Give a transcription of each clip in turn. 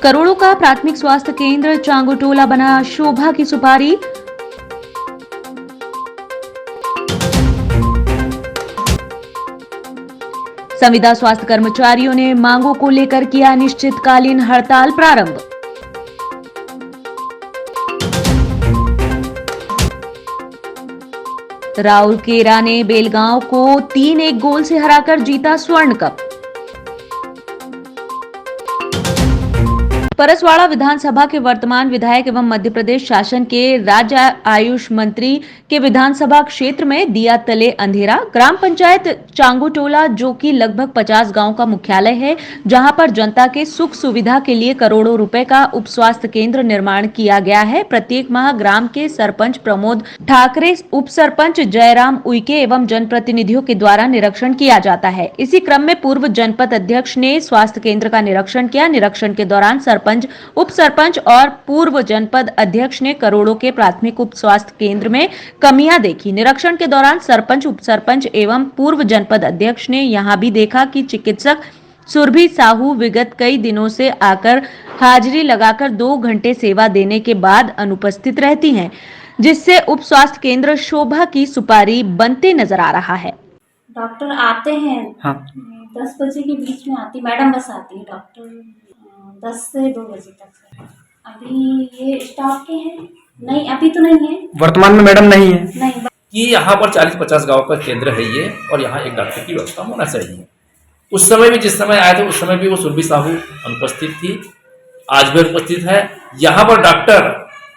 करोड़ों का प्राथमिक स्वास्थ्य केंद्र चांगुटोला बना शोभा की सुपारी। संविदा स्वास्थ्य कर्मचारियों ने मांगों को लेकर किया अनिश्चितकालीन हड़ताल प्रारंभ। राउरकेला ने बेलगांव को 3-1 गोल से हराकर जीता स्वर्ण कप। परसवाड़ा विधानसभा के वर्तमान विधायक एवं मध्य प्रदेश शासन के राज्य आयुष मंत्री के विधानसभा क्षेत्र में दिया तले अंधेरा। ग्राम पंचायत चांगुटोला जो कि लगभग 50 गांव का मुख्यालय है, जहां पर जनता के सुख सुविधा के लिए करोड़ों रुपए का उप स्वास्थ्य केंद्र निर्माण किया गया है। प्रत्येक माह ग्राम के सरपंच प्रमोद ठाकरे, उप सरपंच जयराम उइके एवं जनप्रतिनिधियों के द्वारा निरीक्षण किया जाता है। इसी क्रम में पूर्व जनपद अध्यक्ष ने स्वास्थ्य केंद्र का निरीक्षण किया। निरीक्षण के दौरान सरपंच, उप सरपंच और पूर्व जनपद अध्यक्ष ने करोड़ों के प्राथमिक उप स्वास्थ्य केंद्र में कमियां देखी। निरीक्षण के दौरान सरपंच, उप सरपंच एवं पूर्व जनपद अध्यक्ष ने यहां भी देखा कि चिकित्सक सुरभि साहू विगत कई दिनों से आकर हाजिरी लगाकर 2 घंटे सेवा देने के बाद अनुपस्थित रहती हैं, जिससे उप स्वास्थ्य केंद्र शोभा की सुपारी बनते नजर आ रहा है। डॉक्टर आते हैं, हाँ। 10 बजे के बीच में आती मैडम, बस आती है डॉक्टर 10 से 2 बजे तक। अभी ये स्टाफ के हैं? नहीं, अभी तो नहीं है, वर्तमान में मैडम नहीं है। नहीं, कि यहाँ पर 40-50 गांव का केंद्र है ये, और यहाँ एक डॉक्टर की व्यवस्था होना चाहिए। उस समय भी, जिस समय आए थे उस समय भी वो सुरभि साहू अनुपस्थित थी, आज भी अनुपस्थित है। यहाँ पर डॉक्टर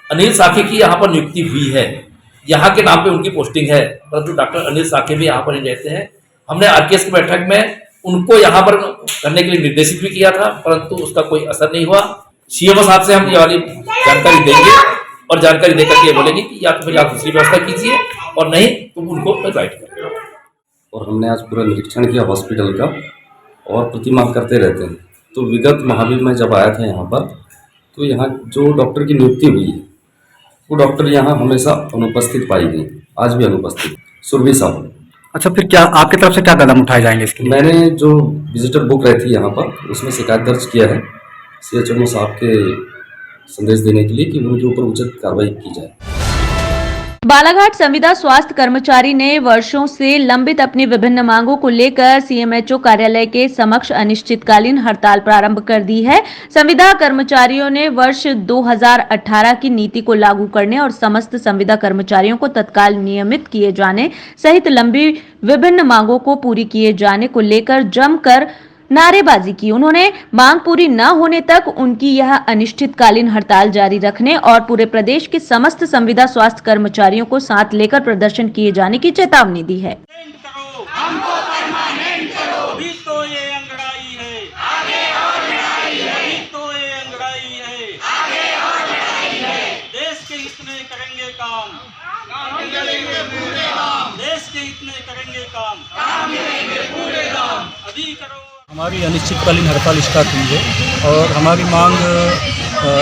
अनिल साखे की यहाँ पर नियुक्ति हुई है, यहाँ के नाम पे उनकी पोस्टिंग है, परंतु डॉक्टर अनिल साखे भी यहाँ पर ही रहते हैं। हमने आरकेएस की बैठक में उनको यहाँ पर करने के लिए निर्देशित भी किया था, परंतु उसका कोई असर नहीं हुआ। सीएमओ साहब से हम ये वाली जानकारी देंगे और जानकारी देकर के बोलेंगे कि या तो फिर आप दूसरी व्यवस्था कीजिए और नहीं तो उनको इनवाइट करें। और हमने आज पूरा निरीक्षण किया हॉस्पिटल का, और प्रतिमाह करते रहते हैं। तो विगत महावीर में जब आया था यहाँ पर, तो यहाँ जो डॉक्टर की नियुक्ति हुई है वो डॉक्टर यहाँ हमेशा अनुपस्थित पाई गई, आज भी अनुपस्थित सुरभि साहू। अच्छा, फिर क्या आपकी तरफ से क्या कदम उठाए जाएंगे इसके लिए? मैंने जो विजिटर बुक रहती है यहाँ पर, उसमें शिकायत दर्ज किया है CHMO साहब के संदेश देने के लिए कि उनके ऊपर उचित कार्रवाई की जाए। बालाघाट संविदा स्वास्थ्य कर्मचारी ने वर्षों से लंबित अपनी विभिन्न मांगों को लेकर CMHO कार्यालय के समक्ष अनिश्चितकालीन हड़ताल प्रारंभ कर दी है। संविदा कर्मचारियों ने वर्ष 2018 की नीति को लागू करने और समस्त संविदा कर्मचारियों को तत्काल नियमित किए जाने सहित लंबी विभिन्न मांगों को पूरी किए जाने को लेकर जमकर नारेबाजी की। उन्होंने मांग पूरी न होने तक उनकी यह अनिश्चितकालीन हड़ताल जारी रखने और पूरे प्रदेश के समस्त संविदा स्वास्थ्य कर्मचारियों को साथ लेकर प्रदर्शन किए जाने की चेतावनी दी है। हमारी अनिश्चितकालीन हड़ताल स्टार्ट हुई है और हमारी मांग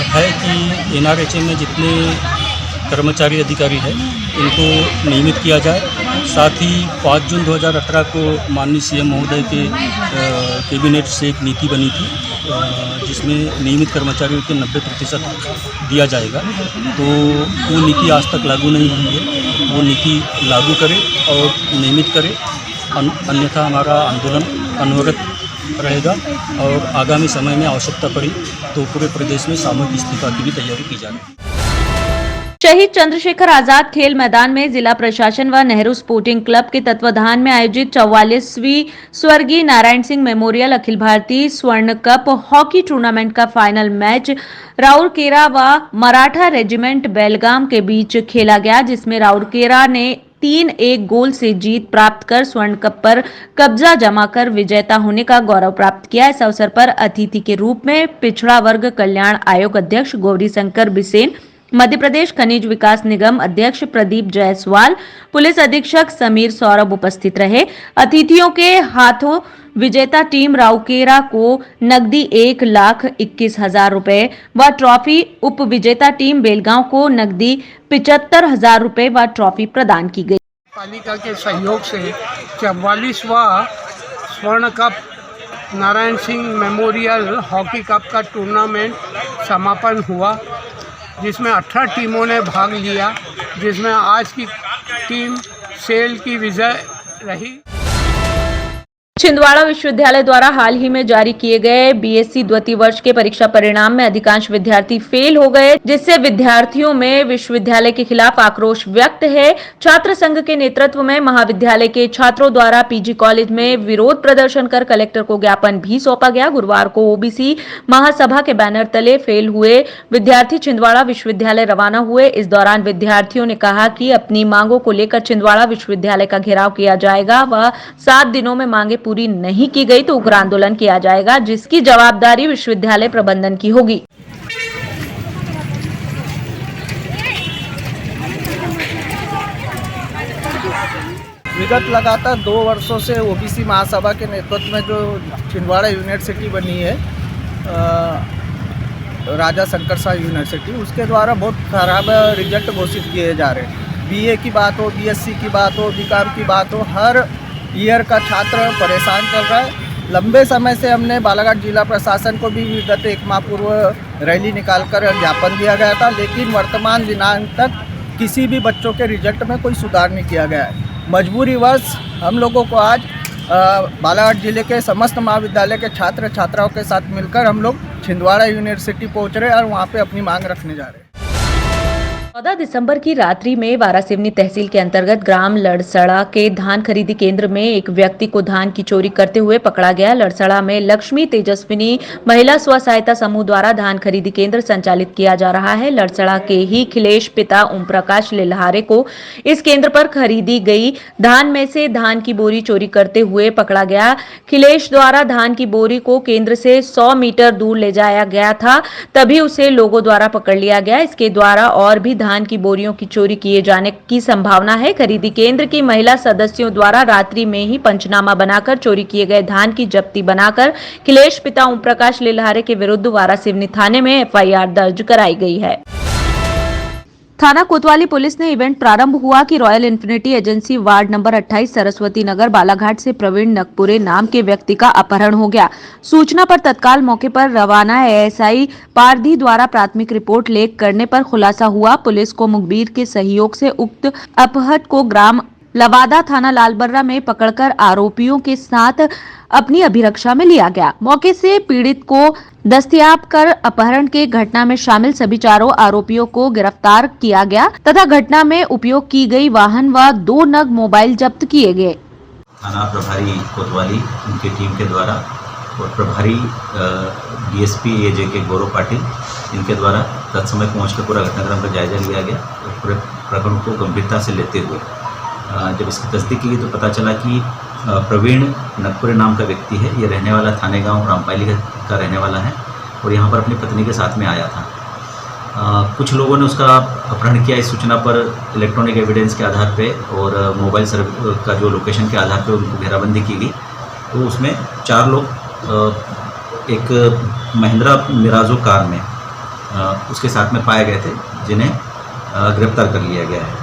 है कि NRHM में जितने कर्मचारी अधिकारी हैं इनको नियमित किया जाए। साथ ही 5 जून 2018 को माननीय CM महोदय के कैबिनेट से एक नीति बनी थी, जिसमें नियमित कर्मचारियों के 90% दिया जाएगा। तो वो नीति आज तक लागू नहीं हुई है, वो नीति लागू करे और नियमित करे, अन्यथा हमारा आंदोलन अनवरत रहेगा और आगामी समय में आवश्यकता पड़ी तो पूरे प्रदेश में सामूहिक इस्तीफा की भी तैयारी की जा रही है। शहीद चंद्रशेखर आजाद खेल मैदान में जिला प्रशासन व नेहरू स्पोर्टिंग क्लब के तत्वाधान में आयोजित 44वीं स्वर्गीय नारायण सिंह मेमोरियल अखिल भारतीय स्वर्ण कप हॉकी टूर्नामेंट का फाइनल मैच राउरकेला व मराठा रेजिमेंट बेलगाम के बीच खेला गया, जिसमें राउरकेला ने 3-1 गोल से जीत प्राप्त कर स्वर्ण कप पर कब्जा जमाकर विजेता होने का गौरव प्राप्त किया। इस अवसर पर अतिथि के रूप में पिछड़ा वर्ग कल्याण आयोग अध्यक्ष गौरी शंकर बिसेन, मध्य प्रदेश खनिज विकास निगम अध्यक्ष प्रदीप जायसवाल, पुलिस अधीक्षक समीर सौरभ उपस्थित रहे। अतिथियों के हाथों विजेता टीम राउरकेला को नकदी 1,21,000 रुपए व ट्रॉफी, उप विजेता टीम बेलगांव को नकदी 75,000 रुपए व ट्रॉफी प्रदान की गई। पालिका के सहयोग से 44वां स्वर्ण cup Narayan Singh memorial hockey cup का टूर्नामेंट समापन हुआ, जिसमें 18 टीमों ने भाग लिया, जिसमें आज की टीम सेल की विजय रही। छिंदवाड़ा विश्वविद्यालय द्वारा हाल ही में जारी किए गए बीएससी द्वितीय वर्ष के परीक्षा परिणाम में अधिकांश विद्यार्थी फेल हो गए, जिससे विद्यार्थियों में विश्वविद्यालय के खिलाफ आक्रोश व्यक्त है। छात्र संघ के नेतृत्व में महाविद्यालय के छात्रों द्वारा पीजी कॉलेज में विरोध प्रदर्शन कर कलेक्टर को ज्ञापन भी सौंपा गया। गुरुवार को ओबीसी महासभा के बैनर तले फेल हुए विद्यार्थी छिंदवाड़ा विश्वविद्यालय रवाना हुए। इस दौरान विद्यार्थियों ने कहा कि अपनी मांगों को लेकर छिंदवाड़ा विश्वविद्यालय का घेराव किया जाएगा व 7 दिनों में मांगे पूरी नहीं की गई तो उग्र आंदोलन किया जाएगा, जिसकी जवाबदारी विश्वविद्यालय प्रबंधन की होगी। विगत लगातार 2 वर्षों से ओबीसी महासभा के नेतृत्व में जो छिंदवाड़ा यूनिवर्सिटी बनी है, राजा शंकर शाह यूनिवर्सिटी, उसके द्वारा बहुत खराब रिजल्ट घोषित किए जा रहे हैं। बीए की बात हो, बीएससी की बात हो, बीकॉम की बात हो, हर ईयर का छात्र परेशान चल रहा है। लंबे समय से हमने बालाघाट जिला प्रशासन को भी विगत 1 माह पूर्व रैली निकालकर ज्ञापन दिया गया था, लेकिन वर्तमान दिनांक तक किसी भी बच्चों के रिजल्ट में कोई सुधार नहीं किया गया है। मजबूरीवश हम लोगों को आज बालाघाट जिले के समस्त महाविद्यालय के छात्र छात्राओं के साथ मिलकर हम लोग छिंदवाड़ा यूनिवर्सिटी पहुँच रहे हैं और वहाँ पे अपनी मांग रखने जा रहे हैं। 14 दिसंबर की रात्रि में वारासिवनी तहसील के अंतर्गत ग्राम लड़सड़ा के धान खरीदी केंद्र में एक व्यक्ति को धान की चोरी करते हुए पकड़ा गया। लड़सड़ा में लक्ष्मी तेजस्विनी महिला स्व सहायता समूह द्वारा धान खरीदी केंद्र संचालित किया जा रहा है। लड़सड़ा के ही खिलेश पिता ओम प्रकाश लिल्हारे को इस केंद्र पर खरीदी गई धान में से धान की बोरी चोरी करते हुए पकड़ा गया। खिलेश द्वारा धान की बोरी को केंद्र से 100 मीटर दूर ले जाया गया था, तभी उसे लोगों द्वारा पकड़ लिया गया। इसके द्वारा और भी धान की बोरियों की चोरी किए जाने की संभावना है। खरीदी केंद्र की महिला सदस्यों द्वारा रात्रि में ही पंचनामा बनाकर चोरी किए गए धान की जब्ती बनाकर खिलेश पिता ओम प्रकाश लिल्हारे के विरुद्ध वारासिवनी थाने में एफआईआर दर्ज कराई गई है। थाना कोतवाली पुलिस ने इवेंट प्रारंभ हुआ कि royal infinity agency ward number 28 Saraswati Nagar Balaghat से प्रवीण नकपुरे नाम के व्यक्ति का अपहरण हो गया। सूचना पर तत्काल मौके पर रवाना एएसआई पारधी द्वारा प्राथमिक रिपोर्ट लेख करने पर खुलासा हुआ। पुलिस को मुखबिर के सहयोग से उक्त अपहृत को ग्राम लवादा थाना लालबर्रा में पकड़कर आरोपियों के साथ अपनी अभिरक्षा में लिया गया। मौके से पीड़ित को दस्तयाब कर अपहरण के घटना में शामिल सभी 4 आरोपियों को गिरफ्तार किया गया तथा घटना में उपयोग की गई वाहन व 2 नग मोबाइल जब्त किए गए। थाना प्रभारी कोतवाली उनकी टीम के द्वारा और प्रभारी डीएसपी एजे के गौरव पाटिल इनके द्वारा तत्समय पहुंचकर पूरा घटनाक्रम का जायजा लिया गया और पूरे प्रकरण को गंभीरता से लेते हुए जब इसकी तस्दीक की तो पता चला कि प्रवीण नकपुरे नाम का व्यक्ति है। ये रहने वाला थाने गांव रामपाली का रहने वाला है और यहाँ पर अपनी पत्नी के साथ में आया था। कुछ लोगों ने उसका अपहरण किया। इस सूचना पर इलेक्ट्रॉनिक एविडेंस के आधार पे और मोबाइल सर्वे का जो लोकेशन के आधार पे उनको घेराबंदी की गई। तो उसमें 4 लोग एक महिंद्रा मिराजो कार में उसके साथ में पाए गए थे, जिन्हें गिरफ्तार कर लिया गया है।